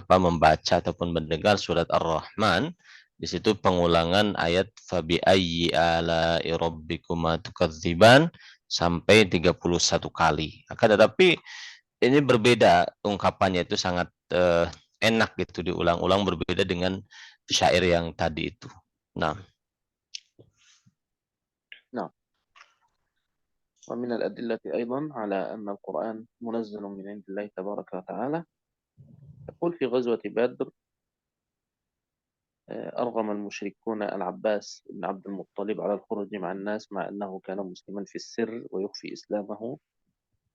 membaca ataupun mendengar surat Ar-Rahman. Di situ pengulangan ayat fabi ayyi ala'i rabbikuma tukadziban sampai 31 kali. Akan tetapi ini berbeda, ungkapannya itu sangat enak gitu diulang-ulang, berbeda dengan syair yang tadi itu. Nah. نعم. ومن الأدلة أيضا على أن القرآن منزل من عند الله تبارك وتعالى يقول في غزوة بدر أرغم المشركون العباس بن عبد المطلب على الخروج مع الناس مع أنه كان مسلما في السر ويخفي إسلامه،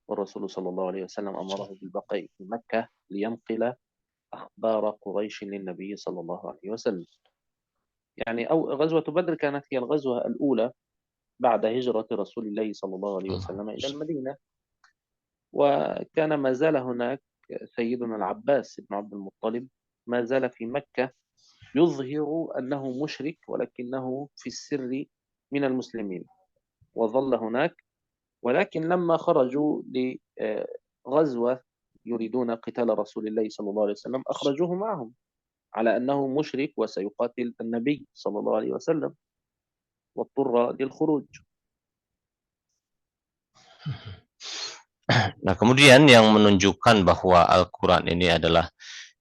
والرسول صلى الله عليه وسلم أمره بالبقاء في مكة لينقل أخبار قريش للنبي صلى الله عليه وسلم. يعني أو غزوة بدر كانت هي الغزوة الأولى بعد هجرة رسول الله صلى الله عليه وسلم إلى المدينة، وكان ما زال هناك سيدنا العباس بن عبد المطلب ما زال في مكة يظهر أنه مشرك ولكنه في السر من المسلمين، وظل هناك. ولكن لما خرجوا لغزوة يريدون قتال رسول الله صلى الله عليه وسلم أخرجوه معهم على أنه مشرك وسيقاتل النبي صلى الله عليه وسلم، واضطر للخروج. Nah, kemudian yang menunjukkan bahwa Al-Quran ini adalah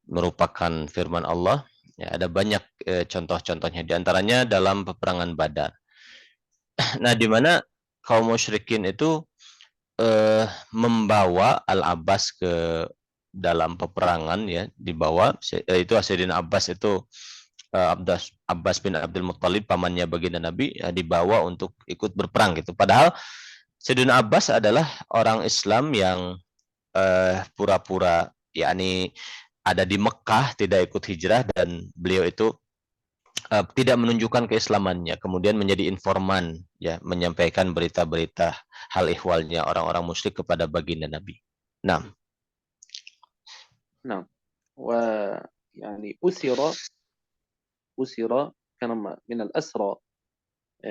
merupakan firman Allah, ya, ada banyak contoh-contohnya, diantaranya dalam peperangan Badar. Nah, di mana kaum musyrikin itu membawa Al-Abbas ke dalam peperangan, ya, dibawa, itu Sayyidina Abbas itu Abbas bin Abdul Muttalib, pamannya baginda Nabi, ya, dibawa untuk ikut berperang gitu. Padahal Sayyidina Abbas adalah orang Islam yang pura-pura yakni ada di Mekah, tidak ikut hijrah, dan beliau itu tidak menunjukkan keislamannya, kemudian menjadi informan, ya, menyampaikan berita-berita hal ihwalnya orang-orang musyrik kepada baginda Nabi. Nah, نعم. ويعني أسر كان من الأسرى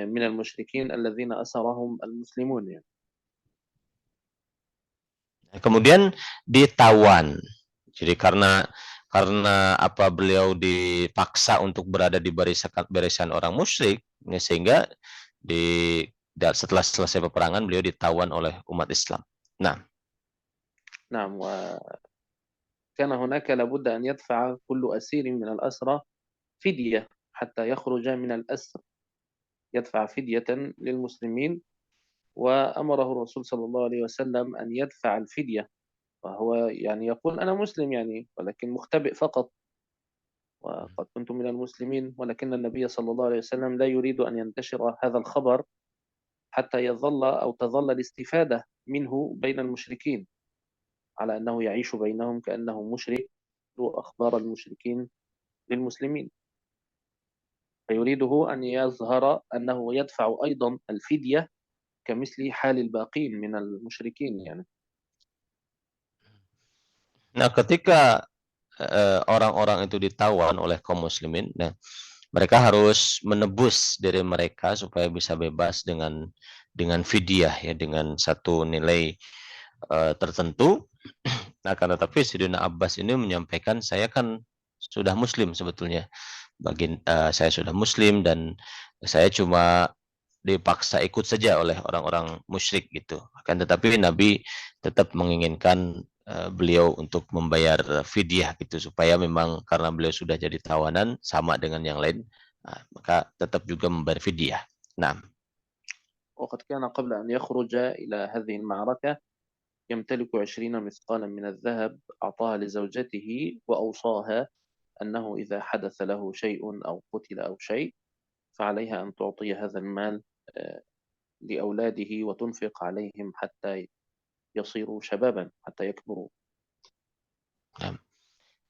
من المشركين الذين أسرهم المسلمون يعني. kemudian ditawan. Jadi karena apa, beliau dipaksa untuk berada di barisan orang musyrik, ya, sehingga setelah selesai peperangan beliau ditawan oleh umat Islam. Nah, نعم. وكان هناك لابد أن يدفع كل أسير من الأسرى فدية حتى يخرج من الأسر، يدفع فدية للمسلمين، وأمره الرسول صلى الله عليه وسلم أن يدفع الفدية، وهو يعني يقول أنا مسلم يعني، ولكن مختبئ فقط، وقد كنت من المسلمين، ولكن النبي صلى الله عليه وسلم لا يريد أن ينتشر هذا الخبر حتى يظل أو تظل الاستفادة منه بين المشركين، على أنه يعيش بينهم كأنه مشرك وأخبار المشركين للمسلمين، فيريده أن يظهر أنه يدفع أيضا الفدية كمثل حال الباقين من المشركين يعني. ketika orang-orang itu ditawan oleh kaum muslimin, nah mereka harus menebus diri mereka supaya bisa bebas dengan fidyah, ya, dengan satu nilai tertentu. Nah, karena tapi Sayyidina Abbas ini menyampaikan, saya kan sudah muslim sebetulnya. Saya sudah muslim dan saya cuma dipaksa ikut saja oleh orang-orang musyrik gitu. Akan tetapi Nabi tetap menginginkan beliau untuk membayar fidyah gitu, supaya memang karena beliau sudah jadi tawanan sama dengan yang lain, maka tetap juga membayar fidyah. Nah, وقد كان قبل أن يخرج إلى هذه المعركة يمتلك 20 مثقالا من الذهب أعطاها لزوجته وأوصاها أنه إذا حدث له شيء أو قتل أو شيء فعليها أن تعطي هذا المال لأولاده وتنفق عليهم حتى يصيروا شبابا، حتى يكبروا.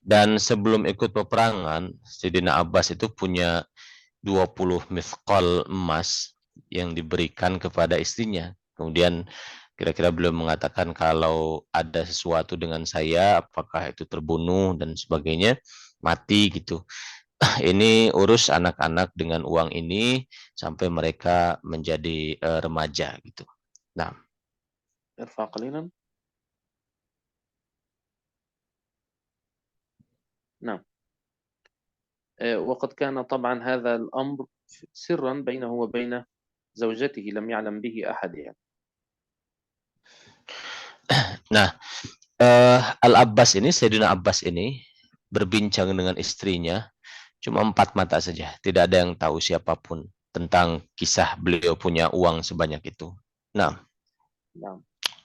dan sebelum ikut peperangan, Sayyidina Abbas itu punya 20 mithqal emas yang diberikan kepada istrinya. Kemudian kira-kira beliau mengatakan, kalau ada sesuatu dengan saya, apakah itu terbunuh dan sebagainya, mati gitu. Ini urus anak-anak dengan uang ini sampai mereka menjadi remaja gitu. Nah, ارفع قليلا. نعم. وقد كان طبعا هذا الأمر سرا بينه وبين زوجته، لم يعلم به أحد يعني. nah, Al-Abbas ini, Sayyidina Abbas ini berbincang dengan istrinya cuma 4 mata saja. Tidak ada yang tahu siapapun tentang kisah beliau punya uang sebanyak itu. Nah, نعم.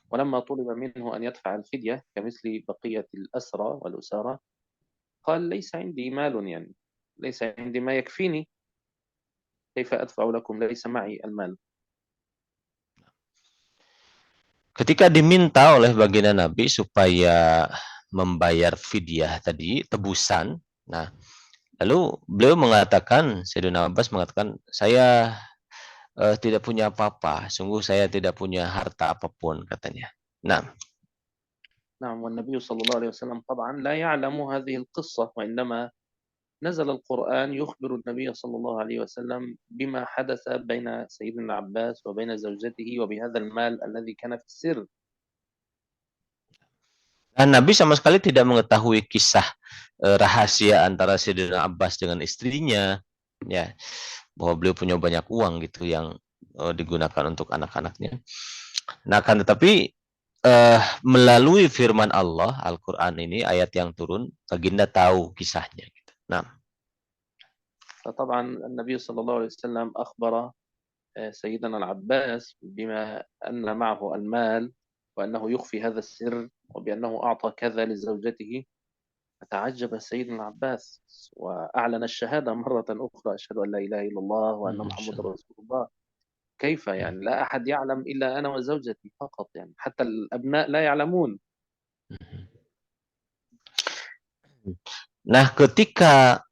ولما طلب منه أن يدفع الفدية كمثل بقية الأسرى والأسارى قال ليس عندي مال يعني، ليس عندي ما يكفيني، كيف أدفع لكم، ليس معي المال. ketika diminta oleh baginda Nabi supaya membayar fidyah tadi, tebusan. Nah, lalu beliau mengatakan, Sayyidina Abbas mengatakan, saya tidak punya apa-apa, sungguh saya tidak punya harta apapun, katanya. Nah, نعم. والنبي صلى الله عليه وسلم طبعا لا يعلم هذه القصة، وإنما نزل القرآن يخبر النبي صلى الله عليه وسلم بما حدث بين سيدنا عباس وبين زوجته وبهذا المال الذي كان في السر. dan Nabi sama sekali tidak mengetahui kisah rahasia antara Sayyidina Abbas dengan istrinya, ya, bahwa beliau punya banyak uang gitu yang digunakan untuk anak-anaknya. Nah, kan tetapi melalui firman Allah, Al-Quran ini, ayat yang turun, baginda tahu kisahnya. Gitu. Nah, فطبعا النبي صلى الله عليه وسلم أخبر سيدنا العباس بما أن معه المال وأنه يخفي هذا السر وبأنه أعطى كذا لزوجته، فتعجب سيدنا العباس وأعلن الشهادة مرة أخرى، أشهد أن لا إله إلا الله وأن محمد رسول الله. كيف يعني؟ لا أحد يعلم إلا أنا وزوجتي فقط، يعني حتى الأبناء لا يعلمون. Nah, ketika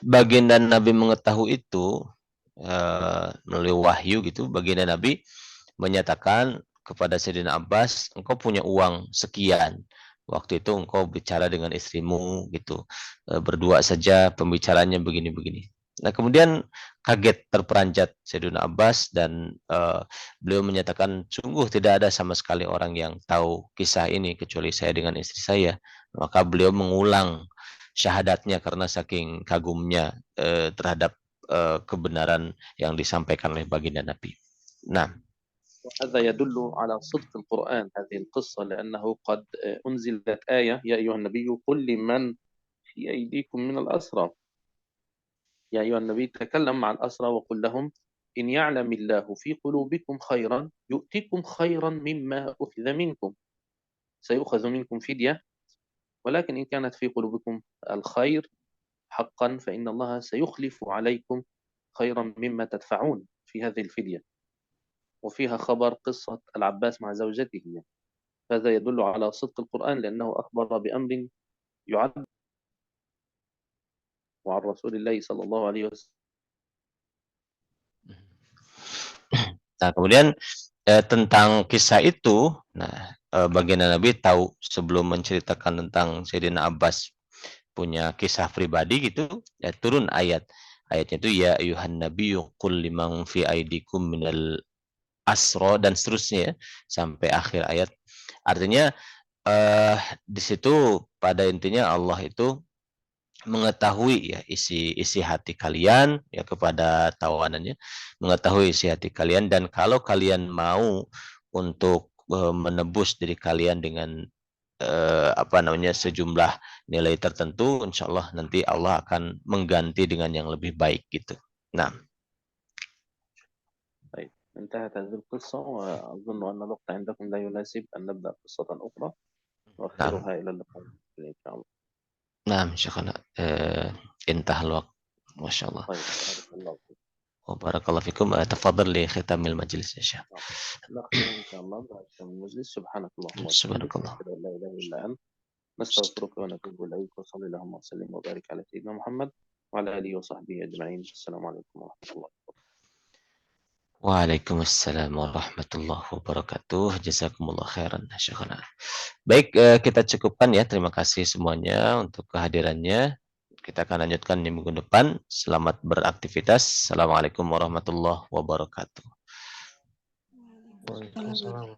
baginda Nabi mengetahui itu melalui wahyu gitu, baginda Nabi menyatakan kepada Sayyidina Abbas, engkau punya uang sekian. Waktu itu engkau bicara dengan istrimu gitu, berdua saja pembicaranya begini-begini. Nah kemudian kaget terperanjat Sayyidina Abbas dan beliau menyatakan sungguh tidak ada sama sekali orang yang tahu kisah ini kecuali saya dengan istri saya. Maka beliau mengulang syahadatnya karena saking kagumnya terhadap kebenaran yang disampaikan oleh baginda Nabi. Nah, وهذا يدل على صدق القرآن هذه القصة، لأنه قد أنزلت آية: يا أيها النبي قل لمن في أيديكم من الأسرى. يا أيها النبي تكلم مع الأسرى وقل لهم: إن يعلم الله في قلوبكم خيرا يؤتكم خيرا مما أخذ منكم، سيؤخذ منكم فدية، ولكن إن كانت في قلوبكم الخير حقا فإن الله سيخلف عليكم خيرا مما تدفعون في هذه الفدية. وفيها خبر قصة العباس مع زوجته، هذا يدل على صدق القرآن لأنه أخبر بأمر يعد عن رسول الله صلى الله عليه وسلم. nah kemudian tentang kisah itu, nah baginda Nabi tahu sebelum menceritakan tentang Sayyidina Abbas punya kisah pribadi gitu, ya turun ayat. Ayatnya itu ya ayuhan nabiyyu qul liman fi aidikum minal asro dan seterusnya ya, sampai akhir ayat. Artinya di situ pada intinya Allah itu mengetahui ya isi hati kalian ya kepada tawanannya, mengetahui isi hati kalian, dan kalau kalian mau untuk menebus diri kalian dengan apa namanya sejumlah nilai tertentu, insya Allah nanti Allah akan mengganti dengan yang lebih baik gitu. Nah, طيب انتهت هذه القصة، وأظن أن الوقت عندكم لا يناسب أن نبدأ قصة أخرى، nah, وأخرها إلى اللقاء إن شاء الله. nah, insyaAllah intahal waqt. Masya Allah. طيب بارك الله فيك. وبارك الله فيكم. تفضل لختام المجلس يا شيخ. نختم إن شاء الله بعد المجلس. سبحانك اللهم وبحمدك، سبحانك الله. نشهد أن لا إله إلا أنت، نستغفرك ونتوب إليك، وصلى اللهم وسلم وبارك على سيدنا محمد وعلى آله وصحبه أجمعين. السلام عليكم ورحمة الله وبركاته. Waalaikumsalam warahmatullahi wabarakatuh. Jazakumullah khairan, Syekhana. Baik, kita cukupkan ya. Terima kasih semuanya untuk kehadirannya. Kita akan lanjutkan di minggu depan. Selamat beraktivitas. Assalamualaikum warahmatullahi wabarakatuh. Waalaikumsalam.